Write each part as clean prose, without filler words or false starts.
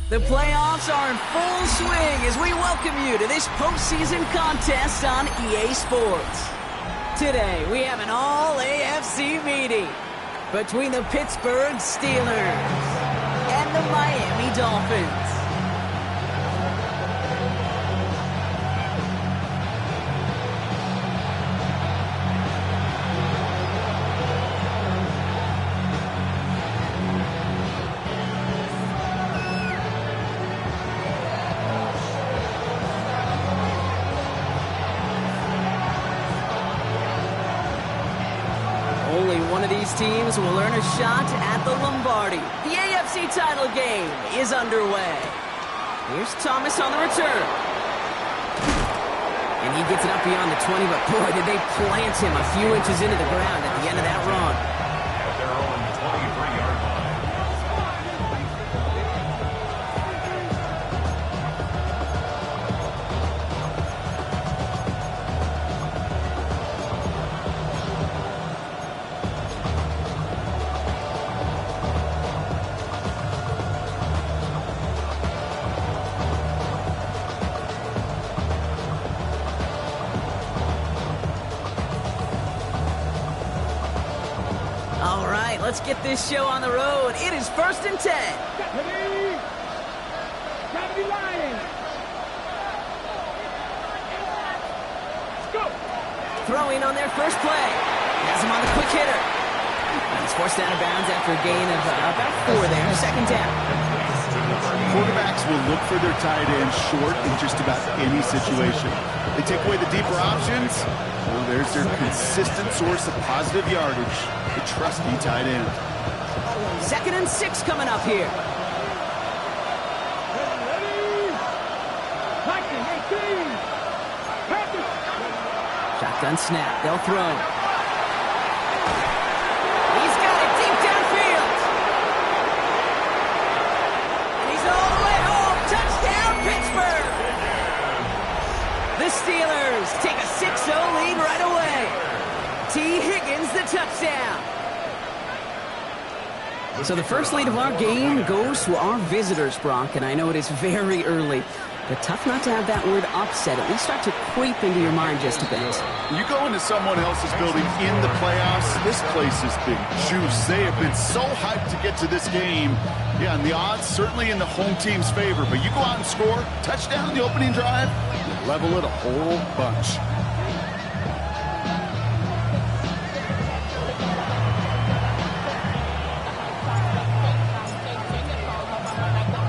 The playoffs are in full swing as we welcome you to this postseason contest on EA Sports. Today, we have an all-AFC meeting between the Pittsburgh Steelers and the Miami Dolphins. Only one of these teams will earn a shot at the Lombardi. The AFC title game is underway. Here's Thomas on the return. And he gets it up beyond the 20, but boy, did they plant him a few inches into the ground at the end of that run. At their own 23-yard line. All right, let's get this show on the road. It is 1st and 10. Throwing on their first play. Has him on the quick hitter. He's forced out of bounds after a gain of about 4 there. 2nd down. Quarterbacks will look for their tight end short in just about any situation. They take away the deeper options. Well, there's their consistent source of positive yardage. The trusty tight end. 2nd and 6 coming up here. Shotgun snap. They'll throw. He's got it deep downfield. And he's all the way home. Touchdown, Pittsburgh. The Steelers take a 6-0 lead right away. T. Higgins, the touchdown. So the first lead of our game goes to our visitors, Brock, and I know it is very early, but tough not to have that word upset at least start to creep into your mind just a bit. You go into someone else's building in the playoffs, this place has been juice. They have been so hyped to get to this game. Yeah, and the odds certainly in the home team's favor, but you go out and score, touchdown the opening drive, you level it a whole bunch.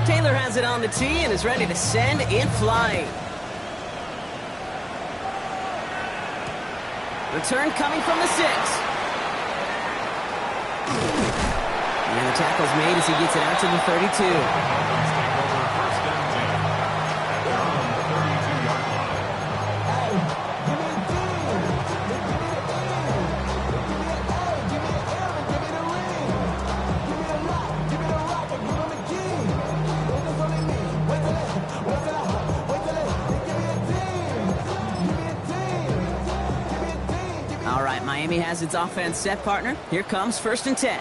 Taylor has it on the tee and is ready to send it flying. Return coming from the 6. And the tackle's made as he gets it out to the 32. Take over 1st and 10. At their own 32-yard line. All right, Miami has its offense set, partner. Here comes 1st and 10.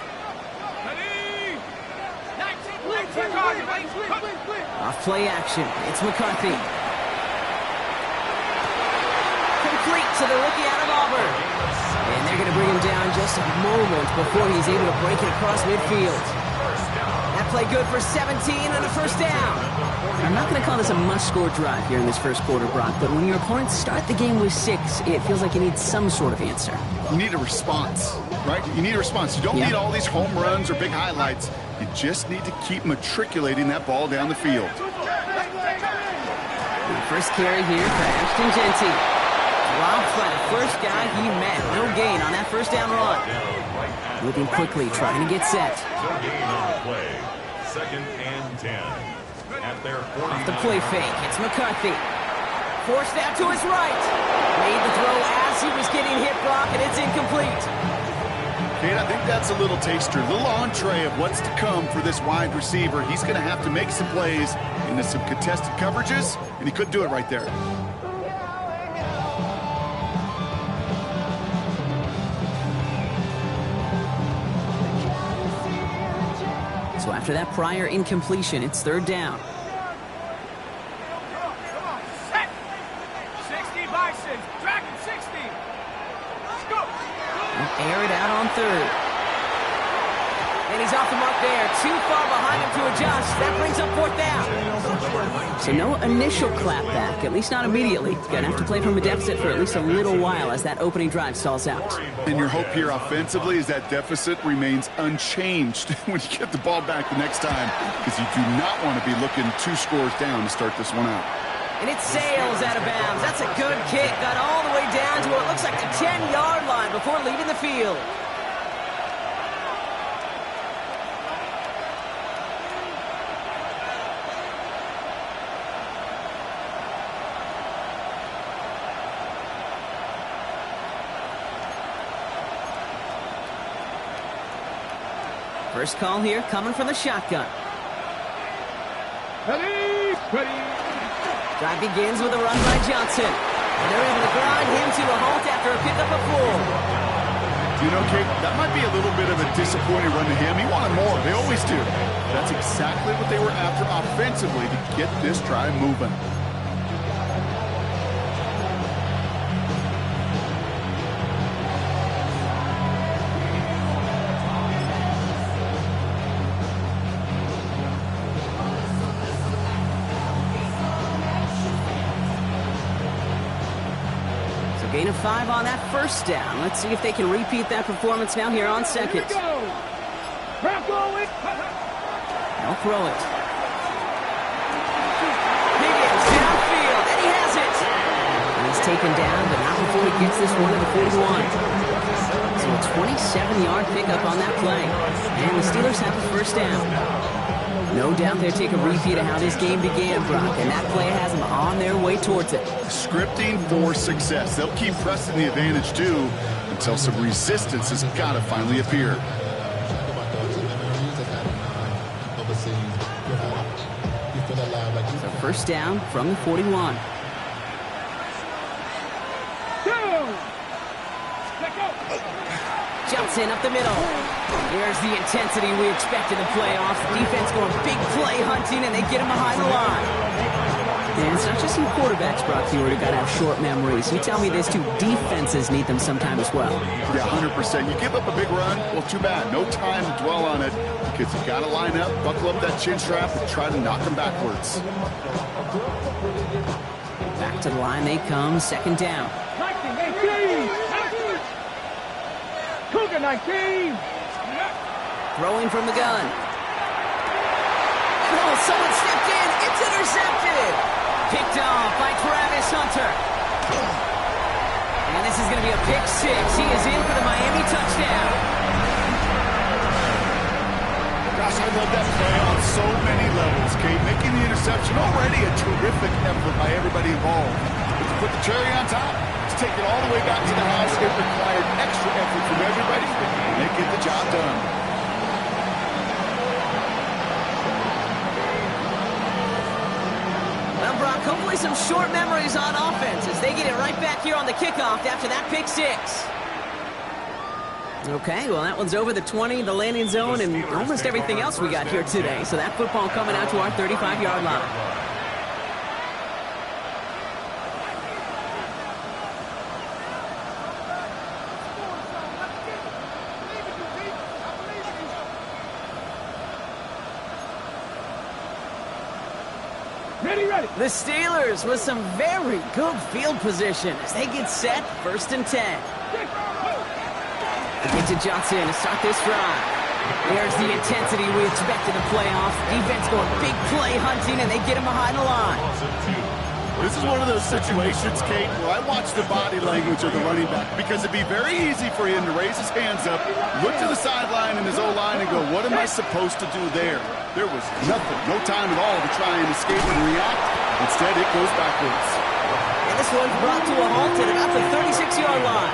Off play action. It's McCarthy. Complete to the rookie out of Auburn. And they're going to bring him down just a moment before he's able to break it across midfield. That play good for 17 and a 1st down. I'm not going to call this a must-score drive here in this first quarter, Brock, but when your opponents start the game with 6, it feels like you need some sort of answer. You need a response, right? You need a response. You don't need all these home runs or big highlights. You just need to keep matriculating that ball down the field. The first carry here for Ashton Genty. Dropped by the first guy he met. No gain on that 1st down run. Moving quickly, trying to get set. No gain on the play. 2nd and 10. At their 40. Off the play fake, it's McCarthy. Forced out to his right. Made the throw as he was getting hit, Brock, and it's incomplete. Kate, I think that's a little taster, a little entree of what's to come for this wide receiver. He's going to have to make some plays into some contested coverages, and he couldn't do it right there. So after that prior incompletion, it's third down. Set. 60 Bison. Dragon 60. Let's go. Air it out on third. And he's off the mark there. Too far behind him to adjust. That brings up fourth down. So no initial clap back, at least not immediately. Going to have to play from a deficit for at least a little while as that opening drive stalls out. And your hope here offensively is that deficit remains unchanged when you get the ball back the next time, because you do not want to be looking 2 scores down to start this one out. And it sails out of bounds. That's a good kick. Got all the way down to what looks like the 10-yard line before leaving the field. First call here coming from the shotgun. Ready. Drive begins with a run by Johnson. And they're able to grind him to a halt after a pickup of 4. You know, Kate, that might be a little bit of a disappointing run to him. He wanted more. They always do. That's exactly what they were after offensively to get this drive moving. Gain of 5 on that first down. Let's see if they can repeat that performance now here on second. They'll throw it. Higgins downfield, and he has it. And he's taken down, but not before he gets this one to the 41. So a 27-yard pickup on that play. And the Steelers have a first down. No doubt they'll take a repeat of how this game began, Brock, and that play has them on their way towards it. Scripting for success. They'll keep pressing the advantage, too, until some resistance has got to finally appear. So first down from the 41. Johnson up the middle. There's the intensity we expect in the playoffs. Defense going big play hunting, and they get him behind the line. And it's not just some quarterbacks, Brock, you already got to have short memories. You tell me this too, defenses need them sometime as well. Yeah, 100%. You give up a big run, well, too bad. No time to dwell on it, because you got to line up, buckle up that chin strap, and try to knock them backwards. Back to the line they come, second down. 19. Throwing from the gun. Oh, someone stepped in. It's intercepted. Picked off by Travis Hunter. And this is going to be a pick 6. He is in for the Miami touchdown. Gosh, I love that play on so many levels, Kate. Making the interception already a terrific effort by everybody involved. But to put the cherry on top, to take it all the way back to the house, it required extra effort from everybody, and they get the job done. Well, Brock, hopefully some short memories on offense as they get it right back here on the kickoff after that pick 6. Okay, well, that one's over the 20, the landing zone, and almost everything else we got here today. So that football coming out to our 35-yard line. The Steelers with some very good field position as they get set, 1st and 10. They get to Johnson to start this drive. There's the intensity we expect in the playoffs. Defense going big play hunting, and they get him behind the line. This is one of those situations, Kate, where I watch the body language of the running back, because it'd be very easy for him to raise his hands up, look to the sideline in his O-line and go, what am I supposed to do there? There was nothing, no time at all to try and escape and react. Instead, it goes backwards. And this one's brought to a halt at about the 36-yard line.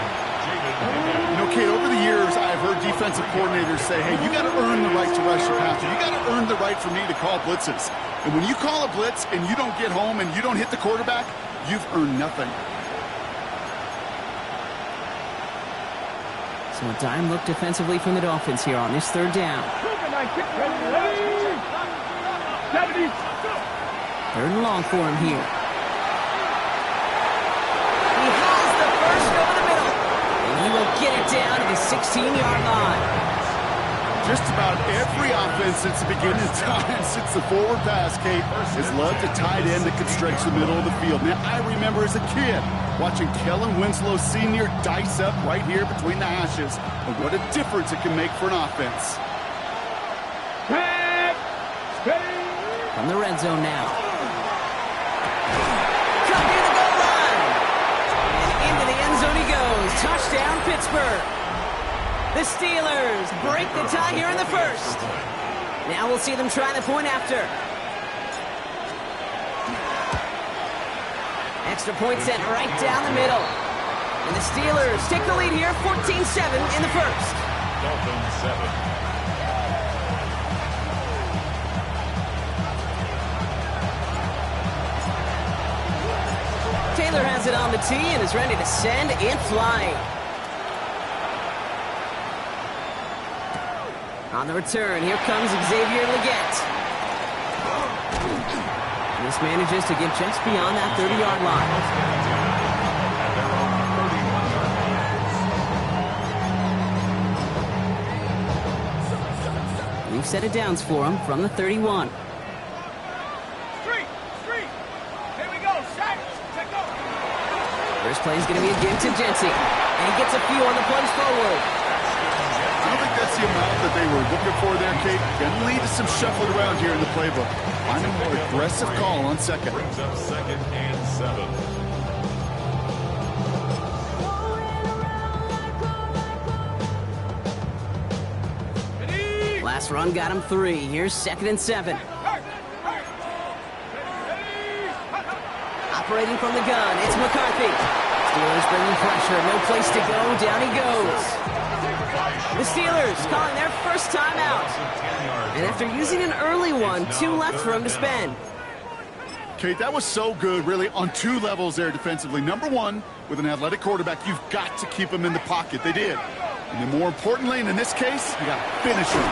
You know, Kate, over the years, I've heard defensive coordinators say, hey, you got to earn the right to rush your passer. You got to earn the right for me to call blitzes. And when you call a blitz and you don't get home and you don't hit the quarterback, you've earned nothing. So a dime look defensively from the Dolphins here on this third down. 70. 3rd and long for him here. He has the first over the middle. And he will get it down to the 16-yard line. Just about every offense since the beginning of time, since the forward pass, Kate, has loved a tight end that could stretch the middle of the field. Now, I remember as a kid watching Kellen Winslow Sr. dice up right here between the hashes. And what a difference it can make for an offense. From the red zone now. Come near the goal line. And into the end zone he goes. Touchdown, Pittsburgh. The Steelers break the tie here in the 1st. Now we'll see them try the point after. Extra point sent right down the middle. And the Steelers take the lead here, 14-7 in the 1st. Dolphins 7. Taylor has it on the tee and is ready to send it flying. On the return, here comes Xavier Legette. This manages to get just beyond that 30-yard line. We've set it downs for him from the 31. First play is going to be a give to Jency. And he gets a few on the plunge forward. I don't think that's the amount that they were looking for there, Kate. Can lead to some shuffling around here in the playbook. Find a more aggressive call on second. Brings up 2nd and 7. Last run got him 3. Here's 2nd and 7. Operating from the gun, it's McCarthy. Steelers bringing pressure, no place to go, down he goes. The Steelers calling their first time out. And after using an early one, 2 left for him to spend. Kate, that was so good, really, on 2 levels there defensively. Number 1, with an athletic quarterback, you've got to keep him in the pocket. They did. And then more importantly, and in this case, you got to finish him.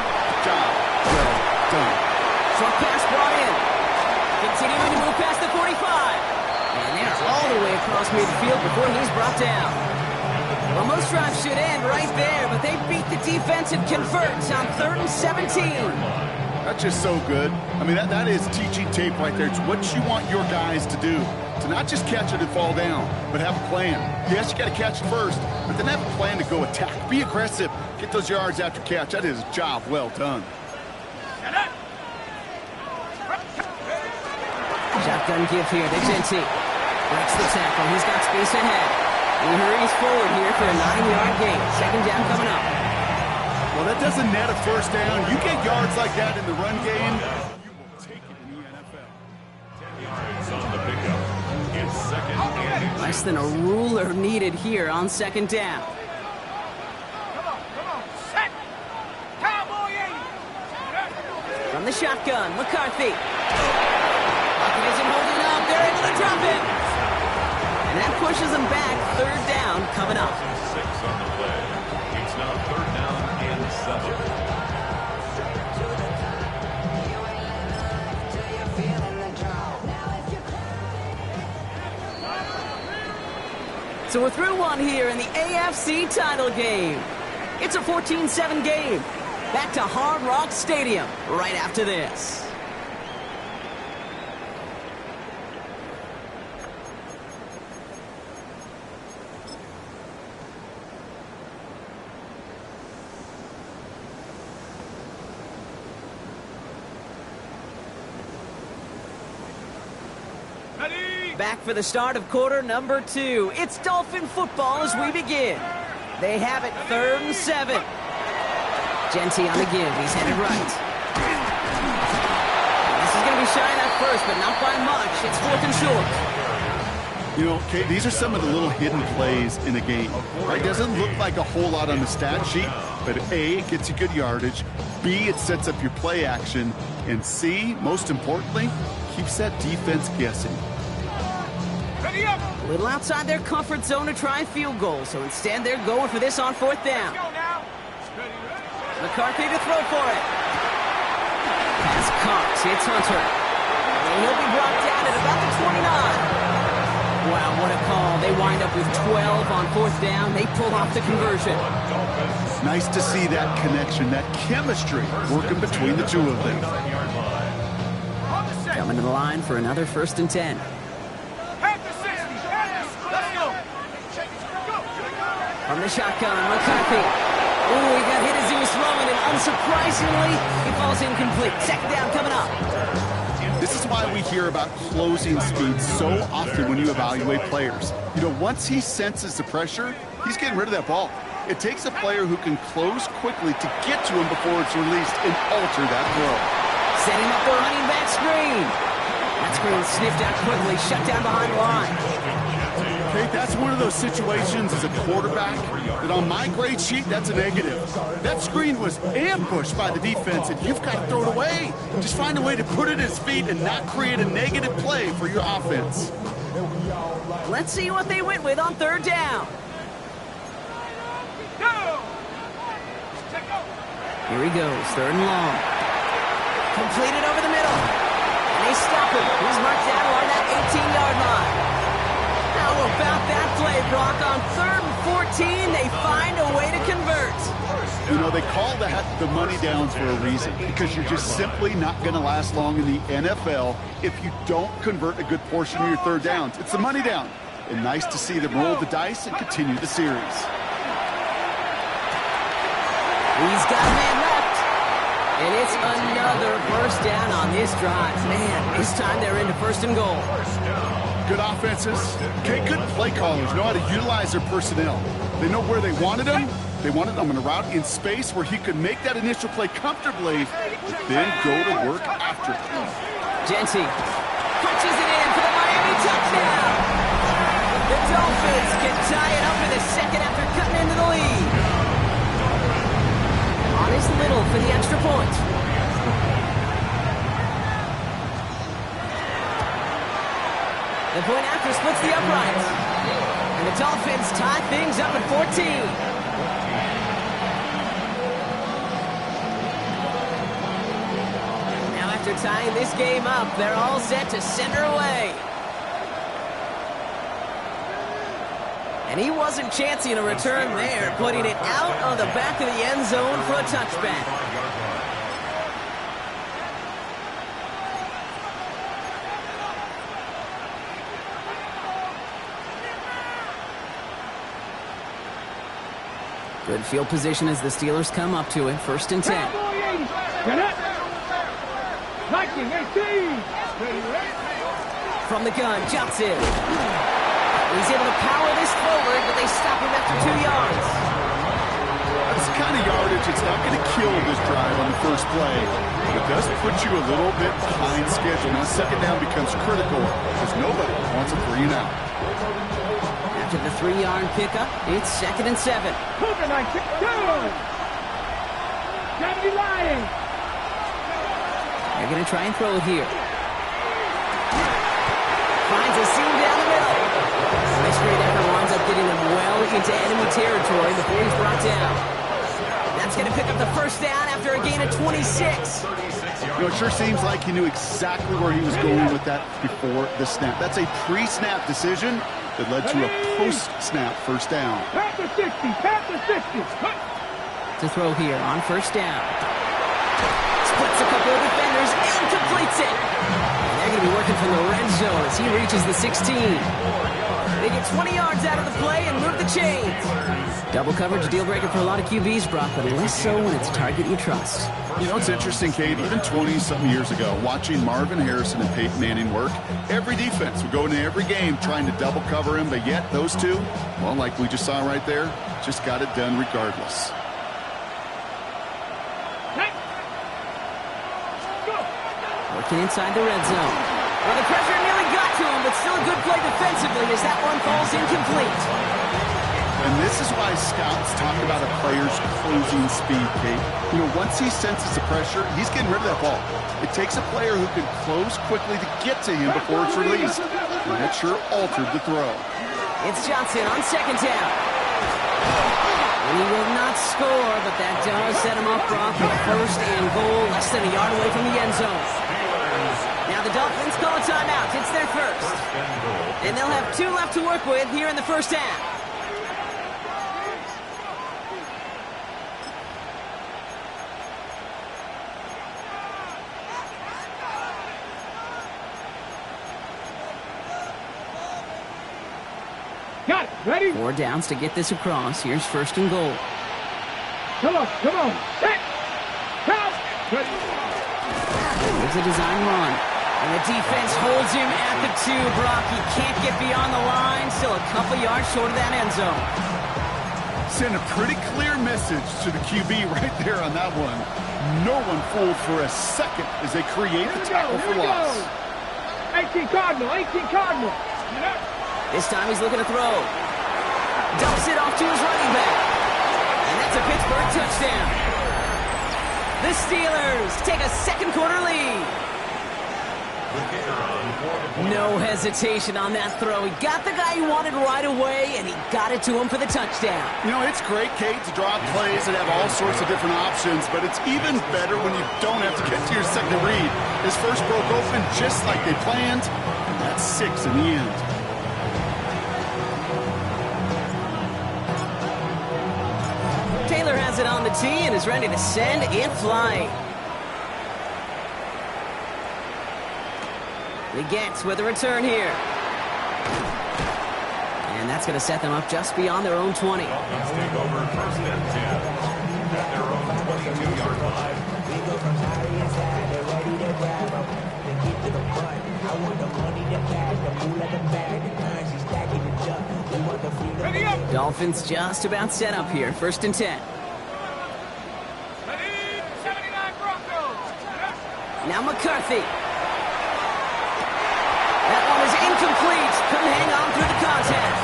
Job well done. Short pass brought in. Continuing to move past the 45. And they're all the way across midfield before he's brought down. Well, most drives should end right there, but they beat the defense and converts on 3rd and 17. That's just so good. I mean, that is teaching tape right there. It's what you want your guys to do. To not just catch it and fall down, but have a plan. Yes, you got to catch it first, but then have a plan to go attack. Be aggressive. Get those yards after catch. That is a job well done. Shotgun give here to Jency. Breaks the tackle. He's got space ahead. He hurries forward here for a 9-yard gain. 2nd down coming up. Well, that doesn't net a first down. You get yards like that in the run game, you will take it in the NFL. 10 yards on the pickup. It's 2nd and 8. Less than a ruler needed here on 2nd down. Come on, set! Cowboy 80! From the shotgun, McCarthy. Pocket isn't holding up. They're able to drop it. And that pushes them back. 3rd down coming up. 6 on the play. It's now 3rd down and 7. So we're through one here in the AFC title game. It's a 14-7 game. Back to Hard Rock Stadium right after this. Back for the start of quarter number 2. It's Dolphin football as we begin. They have it 3rd and 7. Jency on the give. He's headed right. This is going to be shy at first, but not by much. It's 4th and short. You know, Kate, these are some of the little hidden plays in the game. Right? It doesn't look like a whole lot on the stat sheet, but A, it gets you good yardage. B, it sets up your play action. And C, most importantly, keeps that defense guessing. Ready up! A little outside their comfort zone to try field goal, so instead they're going for this on 4th down. Go now! McCarthy to throw for it. pass caught. It's Hunter. And he'll be brought down at about the 29. Wow, what a call. They wind up with 12 on 4th down. They pull off the conversion. Nice to see that connection, that chemistry working between the two of them. Coming to the line for another 1st and 10. From the shotgun, McCarthy. Oh, he got hit as he was throwing, and unsurprisingly, he falls incomplete. 2nd down coming up. This is why we hear about closing speed so often when you evaluate players. You know, once he senses the pressure, he's getting rid of that ball. It takes a player who can close quickly to get to him before it's released and alter that throw. Setting up the running back screen. That screen sniffed out quickly, shut down behind the line. Okay, that's one of those situations as a quarterback that on my grade sheet, that's a negative. That screen was ambushed by the defense, and you've got to throw it away. Just find a way to put it at his feet and not create a negative play for your offense. Let's see what they went with on 3rd down. Here he goes, 3rd and long. Completed over the middle. And they stop him. He's marked down along that 18-yard line. How about that play, Brock? On 3rd and 14, they find a way to convert. You know, they call that the money downs for a reason, because you're just simply not going to last long in the NFL if you don't convert a good portion of your 3rd downs. It's the money down. And nice to see them roll the dice and continue the series. He's got a man left. And it's another 1st down on this drive. Man, this time they're into 1st and goal. Good offenses. Okay, good play callers know how to utilize their personnel. They know where they wanted him. They wanted him in a route in space where he could make that initial play comfortably, then go to work after. Genty punches it in for the Miami touchdown. The Dolphins can tie it up in a second after cutting into the lead. On his little for the extra point. The point after splits the uprights. And the Dolphins tie things up at 14. After tying this game up, they're all set to send her away. And he wasn't chancing a return there, putting it out of the back of the end zone for a touchback. Good field position as the Steelers come up to it. 1st and 10. From the gun, jumps in. He's able to power this forward, but they stop him after 2 yards. That's the kind of yardage it's not going to kill this drive on the first play. But it does put you a little bit behind schedule. Now 2nd down becomes critical because nobody wants a 3 and out. After the 3-yard pickup, it's 2nd and 7. They're going to try and throw it here. Finds a seam down the middle. This great effort winds up getting him well into enemy territory before he's brought down. That's going to pick up the 1st down after a gain of 26. You know, it sure seems like he knew exactly where he was going with that before the snap. That's a pre-snap decision that led to a post-snap 1st down. Pass the 60, pass the 60. To throw here on 1st down. Splits a couple of defenders and completes it. And they're going to be working from the red zone as he reaches the 16. They get 20 yards out of the play and move the chains. Double coverage deal breaker for a lot of QBs, Brock, but less so when it's a target you trust. You know, it's interesting, Kate, even 20-something years ago, watching Marvin Harrison and Peyton Manning work, every defense would go into every game trying to double cover him, but yet those two, well, like we just saw right there, just got it done regardless. Working inside the red zone. Well, the pressure nearly got to him, but still a good play defensively as that one falls incomplete. And this is why scouts talk about a player's closing speed, Kate. You know, once he senses the pressure, he's getting rid of that ball. It takes a player who can close quickly to get to him before it's released. And that sure altered the throw. It's Johnson on 2nd down. And he will not score, but that does set him up, Brock, with first and goal, less than a yard away from the end zone. Now the Dolphins call a timeout. It's their first. And they'll have 2 left to work with here in the first half. Got it. Ready? 4 downs to get this across. Here's first and goal. Come on. Set. Count. Ready. Here's a design run. And the defense holds him at the 2. Brock, he can't get beyond the line. Still a couple yards short of that end zone. Send a pretty clear message to the QB right there on that one. No one fooled for a second as they create the tackle for loss. 18 Cardinal. This time he's looking to throw. Dumps it off to his running back. And that's a Pittsburgh touchdown. The Steelers take a second quarter lead. No hesitation on that throw. He got the guy he wanted right away, and he got it to him for the touchdown. You know, it's great, Kate, to draw plays that have all sorts of different options, but it's even better when you don't have to get to your second read. His first broke open just like they planned, and that's 6 in the end. Taylor has it on the tee and is ready to send it flying. He gets with a return here. And that's going to set them up just beyond their own 20. Dolphins take over first and 10 at their own 22-yard line. Ready up. Dolphins just about set up here. First and 10. Ready. 79 Broncos. Now McCarthy. That one is incomplete. Couldn't hang on through the contest.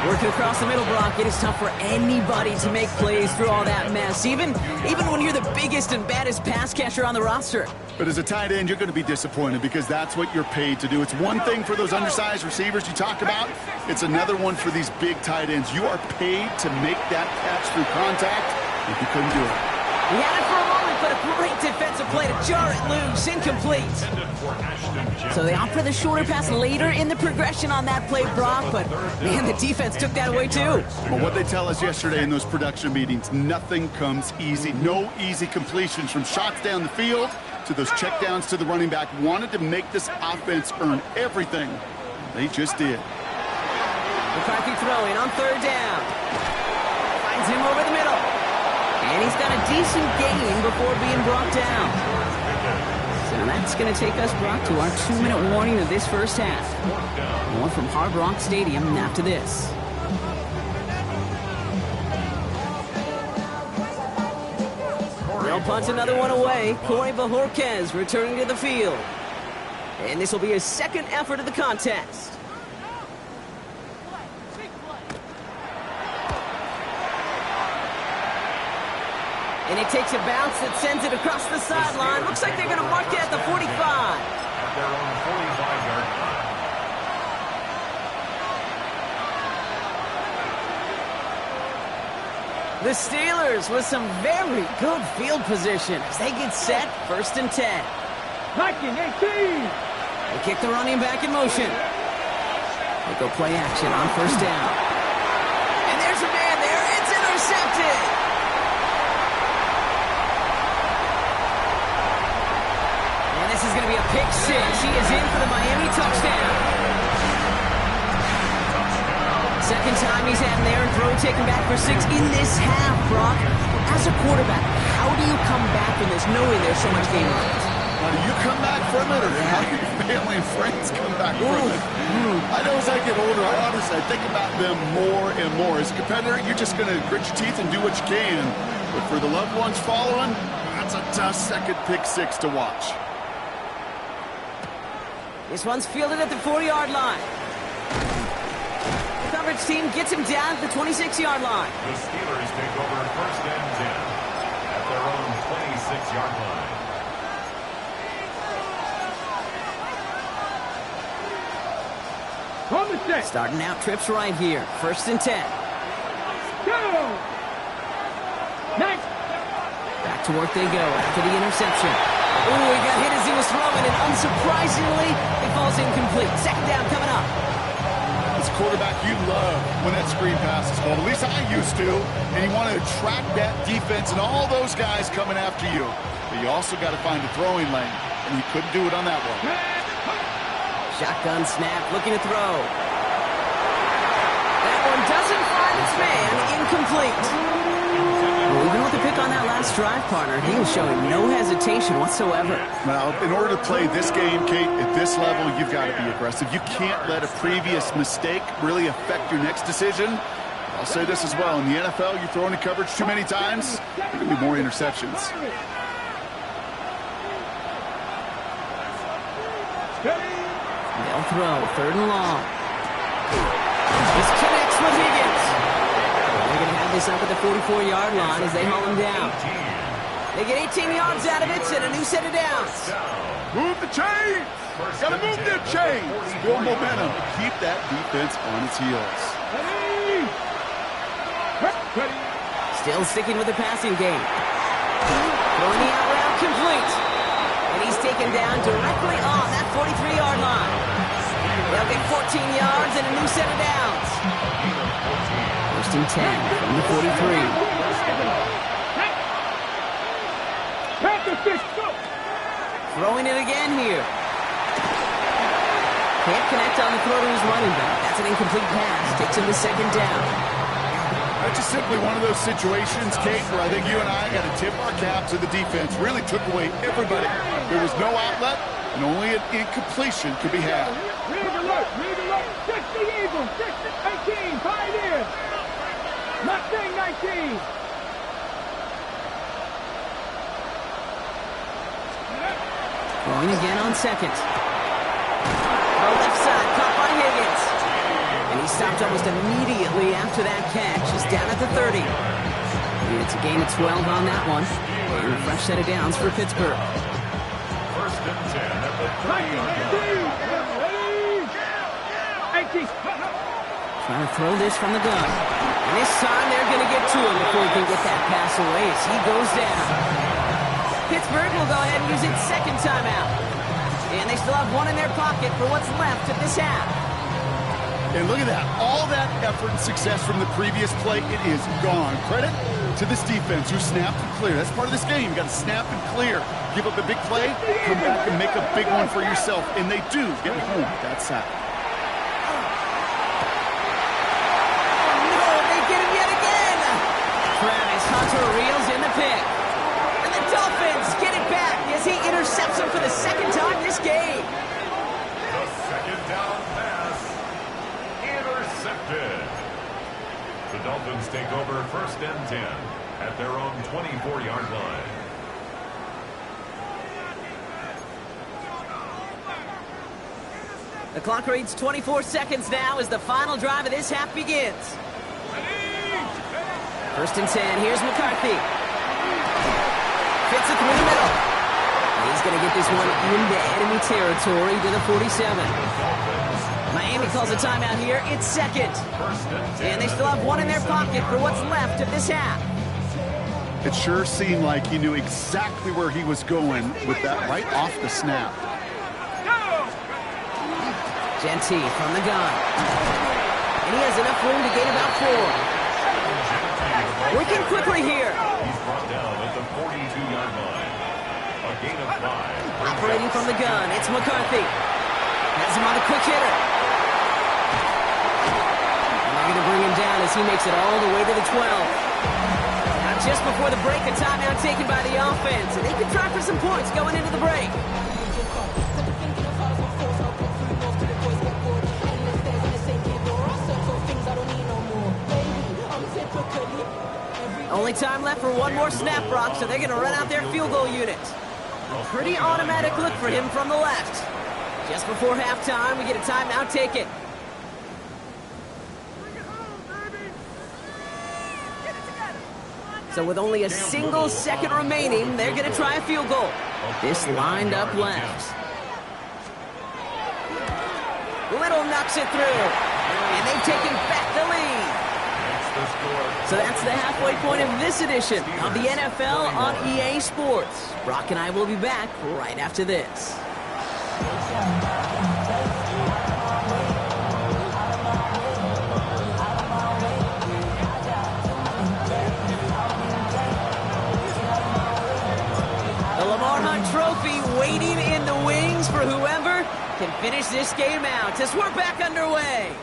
Working across the middle, Brock, it is tough for anybody to make plays through all that mess, even when you're the biggest and baddest pass catcher on the roster. But as a tight end, you're going to be disappointed because that's what you're paid to do. It's one thing for those undersized receivers you talk about. It's another one for these big tight ends. You are paid to make that catch through contact, and you couldn't do it. He had it for a moment, but a great defensive play to jar it loose. Incomplete. So they opt for the shorter pass later in the progression on that play, Brock, but man, the defense took that away too. Well, what they tell us yesterday in those production meetings, nothing comes easy. No easy completions from shots down the field to those checkdowns to the running back. Wanted to make this offense earn everything. They just did. McCarthy throwing on third down. Finds him over the middle. And he's got a decent gain before being brought down. So that's going to take us, Brock, to our 2-minute warning of this first half. More from Hard Rock Stadium after this. They'll punt another one away. Corey Bajorquez returning to the field. And this will be his second effort of the contest. And it takes a bounce that sends it across the sideline. Looks like they're going to mark it at the 45. At their own 45-yard line. The Steelers with some very good field position as they get set, first and 10. Viking 18. They kick the running back in motion. They go play action on first down. And there's a man there. It's intercepted. This is going to be a pick six. He is in for the Miami touchdown. Second time he's had an errant throw taken back for 6 in this half, Brock. As a quarterback, how do you come back from this knowing there's so much game left? How do you come back from it, or how do your family and friends come back from it? I know as I get older, honestly, I think about them more and more. As a competitor, you're just going to grit your teeth and do what you can. But for the loved ones following, that's a tough second pick six to watch. This one's fielded at the 4-yard line. The coverage team gets him down at the 26-yard line. The Steelers take over first and 10 at their own 26-yard line. On the set. Starting out trips right here. First and 10. Nice. Back to work they go after the interception. Ooh, he got hit as he was throwing, and unsurprisingly, it falls incomplete. Second down coming up. As a quarterback, you love when that screen pass is called. At least I used to. And you want to attract that defense and all those guys coming after you. But you also got to find a throwing lane, and you couldn't do it on that one. Shotgun snap, looking to throw. That one doesn't find its man, incomplete. Well, even with the pick on that last drive, partner, he was showing no hesitation whatsoever. Well, in order to play this game, Kate, at this level, you've got to be aggressive. You can't let a previous mistake really affect your next decision. I'll say this as well. In the NFL, you throw into coverage too many times, there can be more interceptions. They'll throw, third and long. This connects with Higgins. They're going to have this up at the 44-yard line as they haul him down. They get 18 yards out of it and a new set of downs. Move the chains! Got to move them chains! Build momentum. Keep that defense on its heels. Still sticking with the passing game. Throwing the out route complete. And he's taken down directly on that 43-yard line. They'll get 14 yards and a new set of downs. First and 10 from the 43. Throwing it again here. Can't connect on the throw to his running back. That's an incomplete pass. Takes him to second down. That's just simply one of those situations, Kate, where I think you and I got to tip our cap to the defense. Really took away everybody. There was no outlet, and only an incompletion could be had. Read alert. 60 Eagles. 18. Pioneers. Mustang 19. Throwing again on second. The left side caught by Higgins. And he stopped almost immediately after that catch. He's down at the 30. It's a gain of 12 on that one. And a fresh set of downs for Pittsburgh. First and 10 at the 30-yard line. Trying to throw this from the gun. And this time they're going to get to him before he can get that pass away as he goes down. Pittsburgh will go ahead and use its second timeout. And they still have one in their pocket for what's left of this half. And look at that. All that effort and success from the previous play, it is gone. Credit to this defense who snapped and cleared. That's part of this game. You got to snap and clear. Give up a big play, come back and make a big one for yourself. And they do get home with that sack. No, they get him yet again. Travis Hunter reels in the pick. And the Dolphins get it back as he intercepts him for the second time this game. The second down pass intercepted. The Dolphins take over first and 10 at their own 24-yard line. The clock reads 24 seconds now as the final drive of this half begins. First and 10, here's McCarthy. Fits it through the middle. He's going to get this one into enemy territory to the 47. Miami calls a timeout here. It's second. And they still have one in their pocket for what's left of this half. It sure seemed like he knew exactly where he was going with that right off the snap. Genty from the gun. And he has enough room to gain about 4. Working quickly here. He's brought down at the 42-yard line. A gain of 5. Operating from the gun, it's McCarthy. Has him on a quick hitter. And they're going to bring him down as he makes it all the way to the 12. Now just before the break, a timeout taken by the offense. And they can try for some points going into the break. Only time left for one more snap, Brock, so they're going to run out their field goal unit. A pretty automatic look for him from the left. Just before halftime, we get a timeout taken. So with only a single second remaining, they're going to try a field goal. This lined up left. Little knocks it through. And they've taken back the lead. So that's the halfway point of this edition of the NFL on EA Sports. Brock and I will be back right after this. The Lamar Hunt Trophy waiting in the wings for whoever can finish this game out as we're back underway.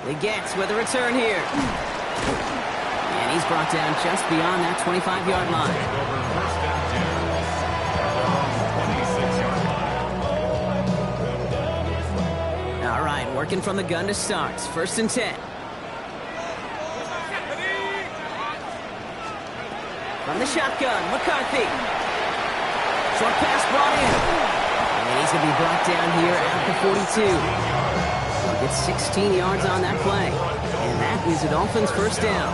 The Gets with a return here. And he's brought down just beyond that 25-yard line. All right, working from the gun to start. 1st and 10. From the shotgun, McCarthy. Short pass brought in. And he's going to be brought down here at the 42. Gets 16 yards on that play. And that is the Dolphins' 1st down.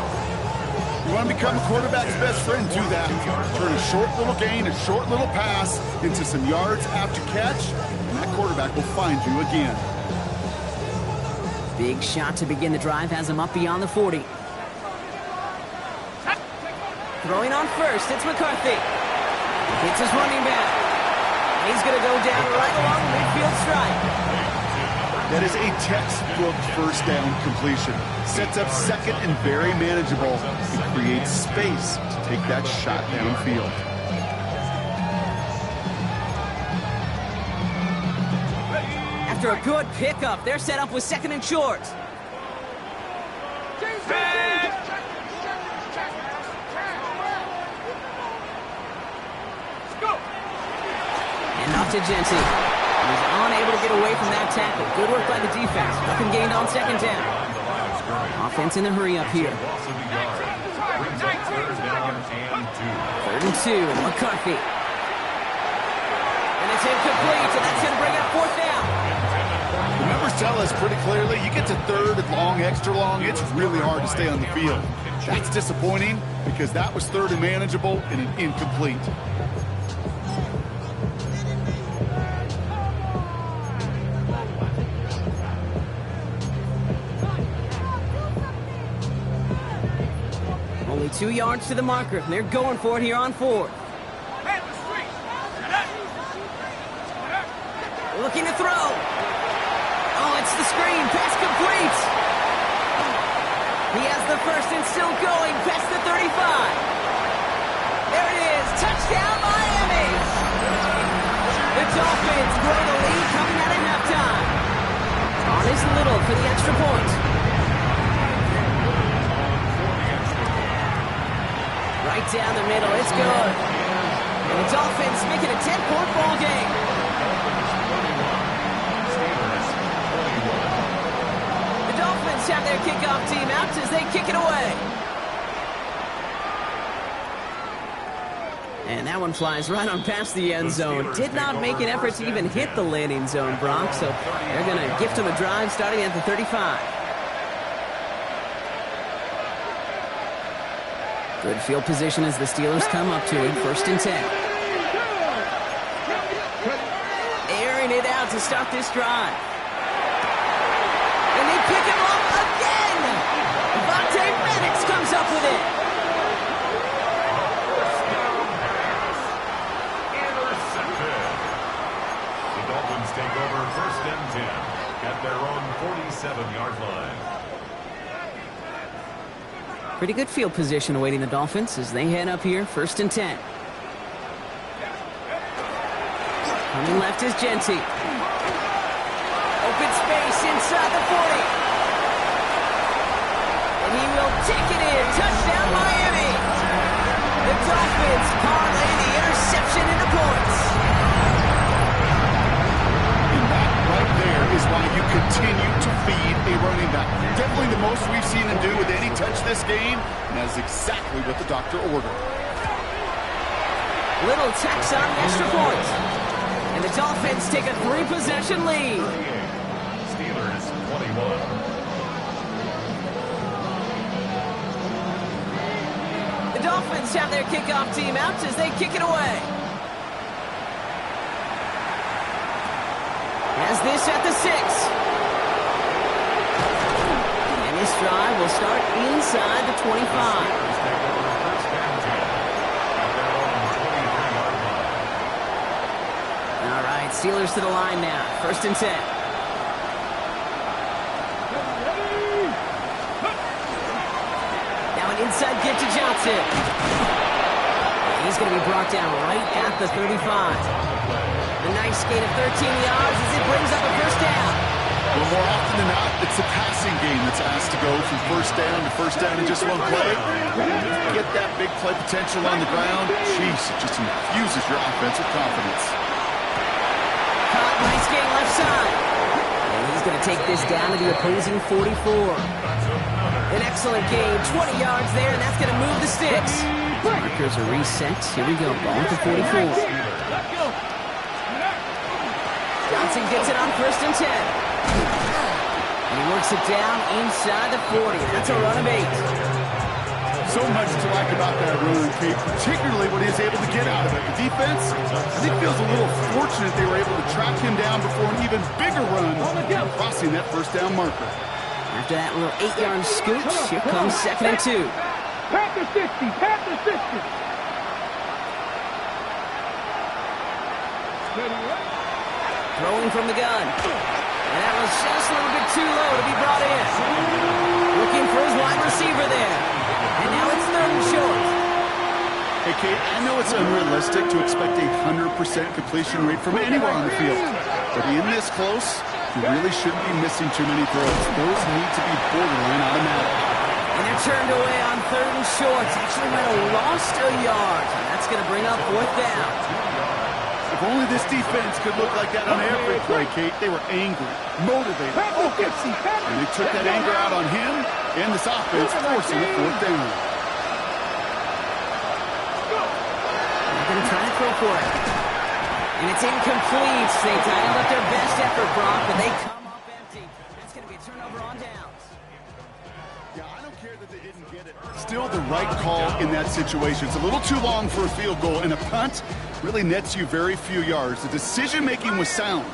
You want to become a quarterback's best friend, do that. Turn a short little gain, a short little pass into some yards after catch, and that quarterback will find you again. Big shot to begin the drive has him up beyond the 40. Throwing on first, it's McCarthy. Hits his running back. And he's going to go down right along the midfield stripe. That is a textbook 1st down completion. Sets up 2nd and very manageable. It creates space to take that shot downfield. After a good pickup, they're set up with 2nd and short. And off to Genty. He's unable to get away from that tackle. Good work by the defense. Nothing gained on 2nd down. Offense in the hurry up here. 3rd and 2, and McCarthy. And it's incomplete, and that's going to bring up 4th down. The numbers tell us pretty clearly, you get to 3rd and long, extra long, it's really hard to stay on the field. That's disappointing because that was 3rd and manageable and an incomplete. Only 2 yards to the marker. They're going for it here on 4th. Looking to throw. Oh, it's the screen. Pass complete. He has the 1st and still going past the 35. There it is. Touchdown, Miami. The Dolphins grow the lead coming out of halftime. On is Little for the extra point. Right down the middle, it's good. And the Dolphins make it a 10-point ball game. The Dolphins have their kickoff team out as they kick it away. And that one flies right on past the end zone. Did not make an effort to even hit the landing zone, Brock. So they're going to gift him a drive starting at the 35. Good field position as the Steelers come up to it. 1st and 10. Airing it out to start this drive. And they pick him up again. Vontae Maddox comes up with it. The Dolphins take over 1st and 10 at their own 47-yard line. Pretty good field position awaiting the Dolphins as they head up here, 1st and 10. Coming left is Genty. Open space inside the 40. And he will take it in. Touchdown, Miami. The Dolphins parlay the interception into points. And that right there is why you continue to feed a running back. Definitely the most we've seen him do with any touch this game, and that's exactly what the doctor ordered. Little tacks on the extra point. And the Dolphins take a 3-possession lead. Steelers 21. The Dolphins have their kickoff team out as they kick it away. Has this at the 6. And This drive will start inside the 25. All right, Steelers to the line now. 1st and 10. Now an inside give to Johnson. He's going to be brought down right at the 35. A nice gain of 13 yards as it brings up a 1st down. Well, more often than not, it's a passing game that's asked to go from 1st down to 1st down in just one play. Get that big play potential on the ground. Jeez, it just infuses your offensive confidence. Caught, nice gain left side. And he's going to take this down to the opposing 44. An excellent gain, 20 yards there, and that's going to move the sticks. Markers are reset. Here we go, ball at the 44. Johnson gets it on 1st and 10. And he works it down inside the 40. That's a run of 8. So much to like about that run, Kate, particularly what he is able to get out of it. The defense, I think, feels a little fortunate they were able to track him down before an even bigger run, crossing that 1st down marker. After that little 8-yard scooch, here comes 2nd and 2. Panther 60, Panther 60. Throwing from the gun. And that was just a little bit too low to be brought in. Looking for his wide receiver there. And now it's 3rd and short. Hey, Kate, I know it's unrealistic to expect a 100% completion rate from anywhere on the field. But being this close, you really shouldn't be missing too many throws. Those need to be borderline automatic. And they're turned away on 3rd and short. Actually might have lost a yard. And that's going to bring up 4th down. If only this defense could look like that on every play, Kate. They were angry, motivated, focused. And they took that anger out on him and this offense, forcing a 4th down. They're going to try to throw for it. And it's incomplete. They dialed up their best effort, Brock, but they come up empty. That's going to be a turnover on downs. Yeah, I don't care that they didn't get it. Still the right call in that situation. It's a little too long for a field goal, and a punt really nets you very few yards. The decision-making was sound.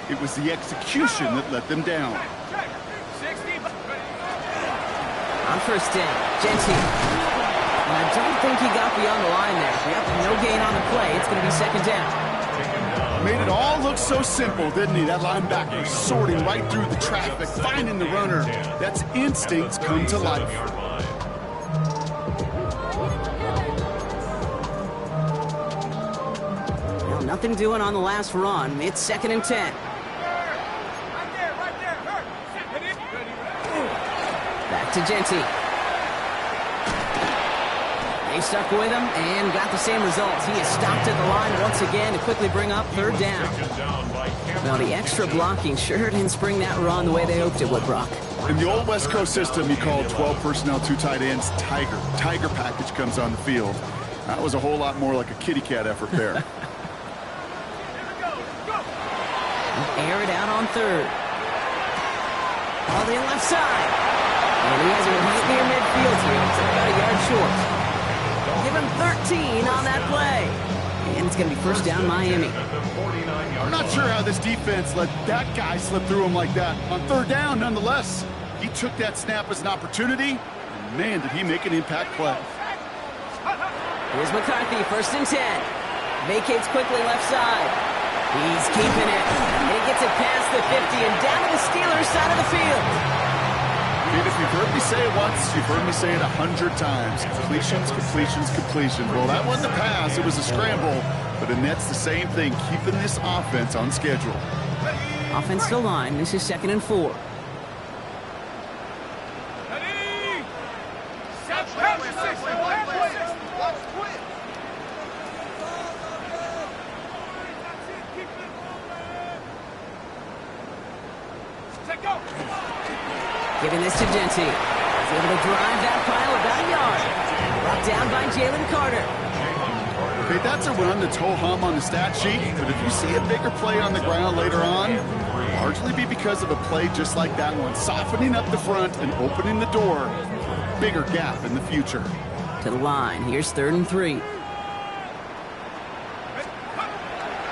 It was the execution that let them down. On 1st down, Genty. And I don't think he got beyond the line there. Yep, no gain on the play. It's going to be 2nd down. Made it all look so simple, didn't he? That linebacker sorting right through the traffic, finding the runner. That's instincts come to life. Well, nothing doing on the last run. It's 2nd and 10. Back to Genty. They stuck with him and got the same results. He is stopped at the line once again to quickly bring up 3rd down. Well, the extra blocking sure didn't spring that run the way they hoped it would, Brock. In the old West Coast system, you called 12 personnel, 2 tight ends, Tiger. Tiger package comes on the field. That was a whole lot more like a kitty cat effort there. Air it out on 3rd. All in left side. And he has it right near midfield here. It's about a yard short. Give him 13 on that play. And it's going to be 1st down Miami. I'm not sure how this defense let that guy slip through him like that. On 3rd down, nonetheless, he took that snap as an opportunity. And man, did he make an impact play. Here's McCarthy, 1st and 10. Vacates quickly left side. He's keeping it. And he gets it past the 50 and down to the Steelers side of the field. And if you've heard me say it once, you've heard me say it 100 times. Completions, completions, completions. Well, that wasn't a pass. It was a scramble. But the Nets, the same thing, keeping this offense on schedule. Offense to line. This is 2nd and 4. Giving this to Genty. He's able to drive that pile about a yard. Brought down by Jalen Carter. Okay, that's a run that's ho-hum on the stat sheet, but if you see a bigger play on the ground later on, it'll largely be because of a play just like that one, softening up the front and opening the door for a bigger gap in the future. To the line. Here's 3rd and 3.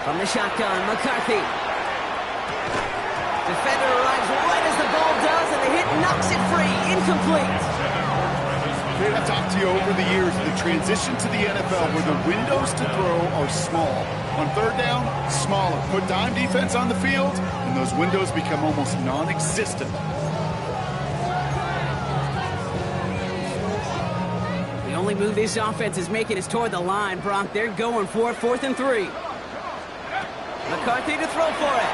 From the shotgun, McCarthy. Defender arrives right as the ball does, and the hit knocks it free. incomplete. Kate, I've talked to you over the years. The transition to the NFL where the windows to throw are small. On third down, smaller. Put dime defense on the field, and those windows become almost non-existent. The only move this offense is making is toward the line, Brock. They're going for it, 4th and 3. McCarthy to throw for it.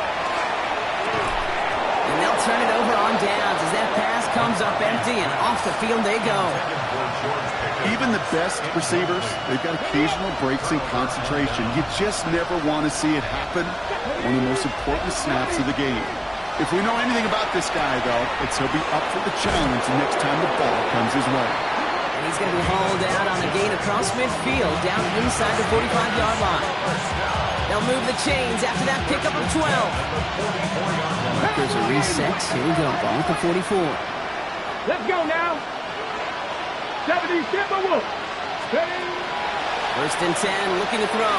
And they'll turn it over on downs as that pass comes up empty, and off the field they go. Even the best receivers, they've got occasional breaks in concentration. You just never want to see it happen. One of the most important snaps of the game. If we know anything about this guy, though, it's he'll be up for the challenge the next time the ball comes his way. And he's going to be hauled out on a gain across midfield, down inside the 45-yard line. They'll move the chains after that pickup of 12. Markers are reset. Here we go. Ball at the 44. Let's go now. 70, Simba Wolf. 1st and 10, looking to throw.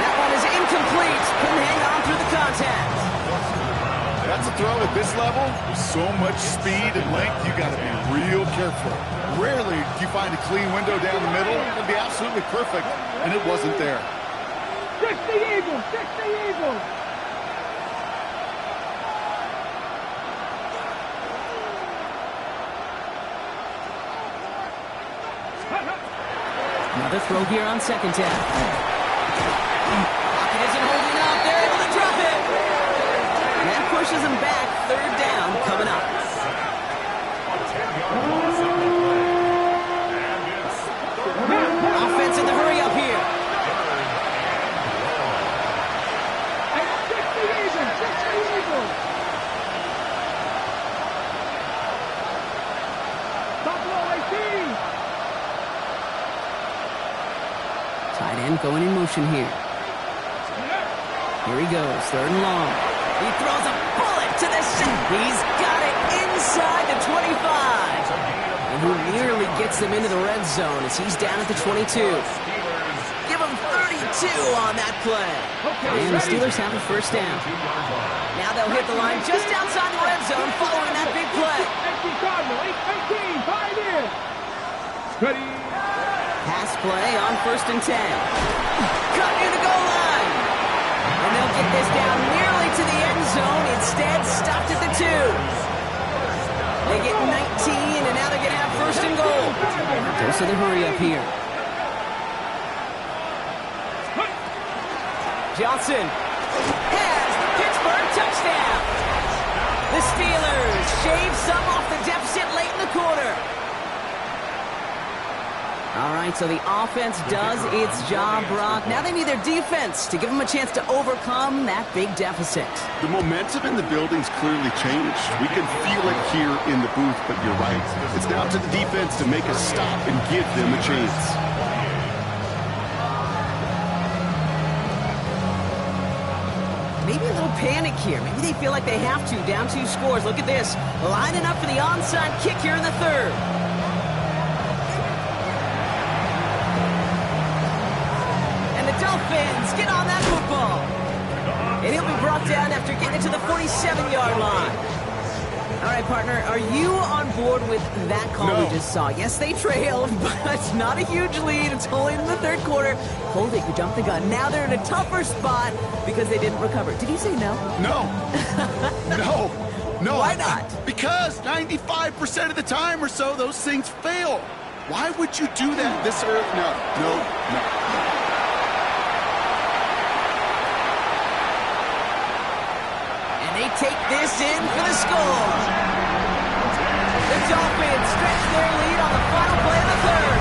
That one is incomplete. Couldn't hang on through the contact. That's a throw at this level. With so much speed and length, you got to be real careful. Rarely do you find a clean window down the middle. It'd be absolutely perfect, and it wasn't there. 60 Eagles, 60 Eagles. Another throw here on 2nd down. Pocket isn't holding up. They're able to drop it. And that pushes them back. 3rd down coming up. Offense in the hurry up here. 60 Eagles, 60 Eagles. Buffalo 18. Tight end going in motion here. Here he goes, 3rd and long. He throws a bullet to the center. He's got it inside the 25. And he nearly gets them into the red zone as he's down at the 22. Give him 32 on that play. And the Steelers have a 1st down. Now they'll hit the line just outside the red zone following that big play. 18 Cardinal, 18, 5 in. Ready. Pass play on 1st and 10. Cut near the goal line. And they'll get this down nearly to the end zone. Instead, stopped at the 2. They get 19, and now they're going to have 1st and goal. Goes to the hurry up here. Johnson has the Pittsburgh touchdown. The Steelers shave some off the deficit late in the quarter. All right, so the offense does its job, Brock. Now they need their defense to give them a chance to overcome that big deficit. The momentum in the building's clearly changed. We can feel it here in the booth, but you're right. It's now to the defense to make a stop and give them a chance. Maybe a little panic here. Maybe they feel like they have to. Down 2 scores. Look at this. Lining up for the onside kick here in the 3rd. Dolphins get on that football. And he'll be brought down after getting it to the 47-yard line. All right, partner, are you on board with that call we just saw? Yes, they trailed, but it's not a huge lead. It's only in the 3rd quarter. Holding could jump the gun. Now they're in a tougher spot because they didn't recover. Did you say no? No. No. Why not? Because 95% of the time or so, those things fail. Why would you do that this early? No. Take this in for the score. The Dolphins stretch their lead on the final play of the 3rd.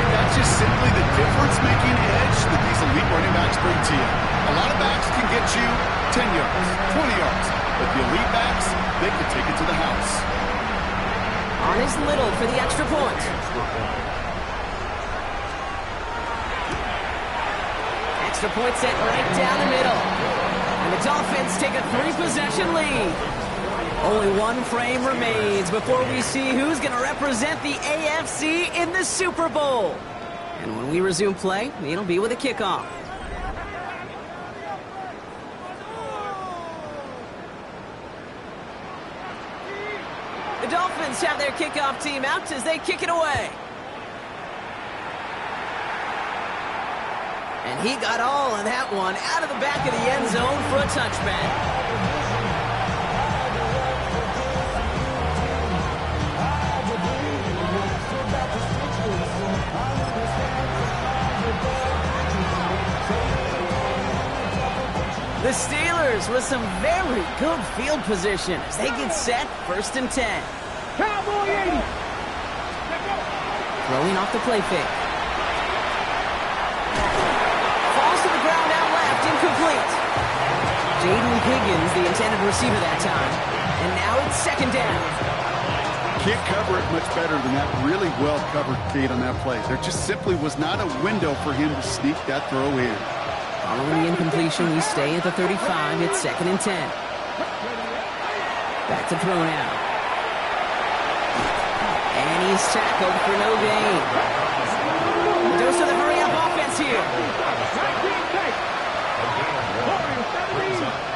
That's just simply the difference-making edge that these elite running backs bring to you. A lot of backs can get you 10 yards, 20 yards, but the elite backs, they can take it to the house. On is Little for the extra point. Extra point set right down the middle. And the Dolphins take a 3-possession lead. Only one frame remains before we see who's going to represent the AFC in the Super Bowl. And when we resume play, it'll be with a kickoff. The Dolphins have their kickoff team out as they kick it away. And he got all of that one out of the back of the end zone for a touchback. The Steelers with some very good field position as they get set, 1st and 10. Cowboy 80. Throwing off the play fake. Falls to the ground out left, incomplete. Jaden Higgins, the intended receiver that time. And now it's 2nd down. Can't cover it much better than that. Really well covered, Kate, on that play. There just simply was not a window for him to sneak that throw in. Following the incompletion, we stay at the 35. It's 2nd and 10. Back to throw now. And he's tackled for no gain. Dose of the hurry-up offense here.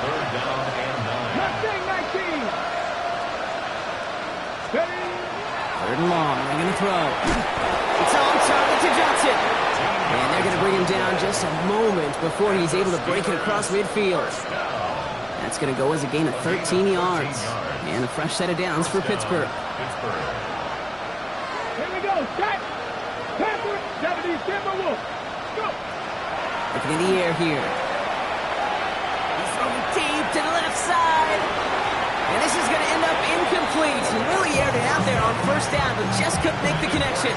3rd down and 9. 3rd and long. They're going to throw. It's on target to Johnson. And they're going to bring him down just a moment before he's able to break it across midfield. That's going to go as a gain of 13 yards. And a fresh set of downs for Pittsburgh. Here we go. Set. Backward. 70. Timberwolves. Go. Looking in the air here. He's throwing deep to the left side. And this is going to end up incomplete. He really aired it out there on 1st down, but just couldn't make the connection.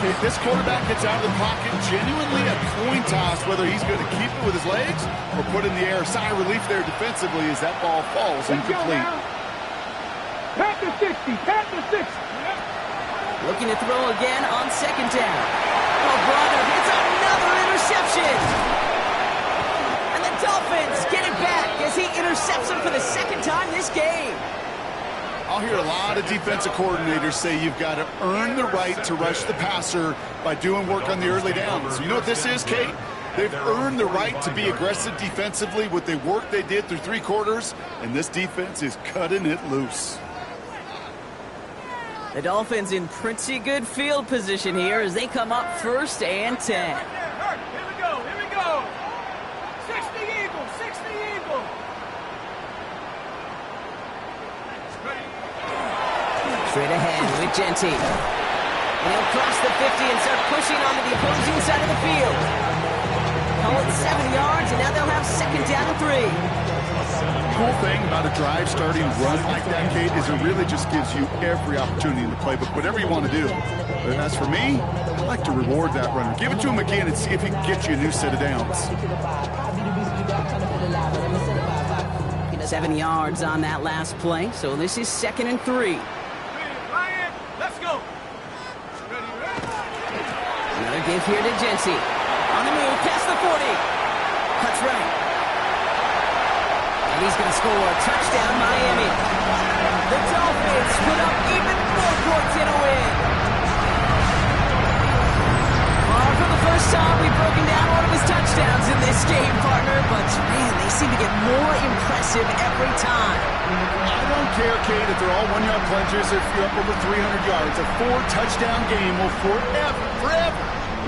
If this quarterback gets out of the pocket, genuinely a coin toss whether he's going to keep it with his legs or put it in the air. Sigh of relief there defensively as that ball falls incomplete. Pat to 60. Pat to 60. Looking to throw again on 2nd down. Oh, brother, it's another interception. And the Dolphins get it back as he intercepts him for the 2nd time this game. I'll hear a lot of defensive coordinators say you've got to earn the right to rush the passer by doing work on the early downs. You know what this is, Kate? They've earned the right to be aggressive defensively with the work they did through 3 quarters, and this defense is cutting it loose. The Dolphins in pretty good field position here as they come up 1st and 10. Here we go. Here we go. 60 Eagles. 60 Eagles. Straight ahead with Genty. And he'll cross the 50 and start pushing onto the opposing side of the field. Call it 7 yards, and now they'll have 2nd down and 3. Cool thing about a drive starting run like that, Kate, is it really just gives you every opportunity in the playbook, whatever you want to do. But as for me, I like to reward that runner. Give it to him again and see if he can get you a new set of downs. 7 yards on that last play, so this is 2nd and 3. Ryan, let's go. Another give here to Genty. On the move, past the 40. Cuts right. And he's going to score. Touchdown, Miami. The Dolphins put up even more points in a win. For the first time, we've broken down one of his touchdowns in this game, partner. But, man, they seem to get more impressive every time. I don't care, Kate, if they're all 1-yard plunges or if you're up over 300 yards. A 4-touchdown game will forever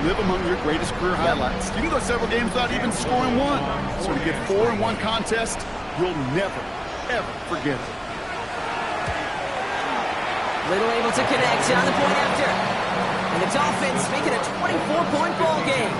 live among your greatest career highlights. You can go several games without even scoring one. So to get 4 in one contest, you'll never, ever forget it. Little able to connect on the point after. And the Dolphins make it a 24-point ball game.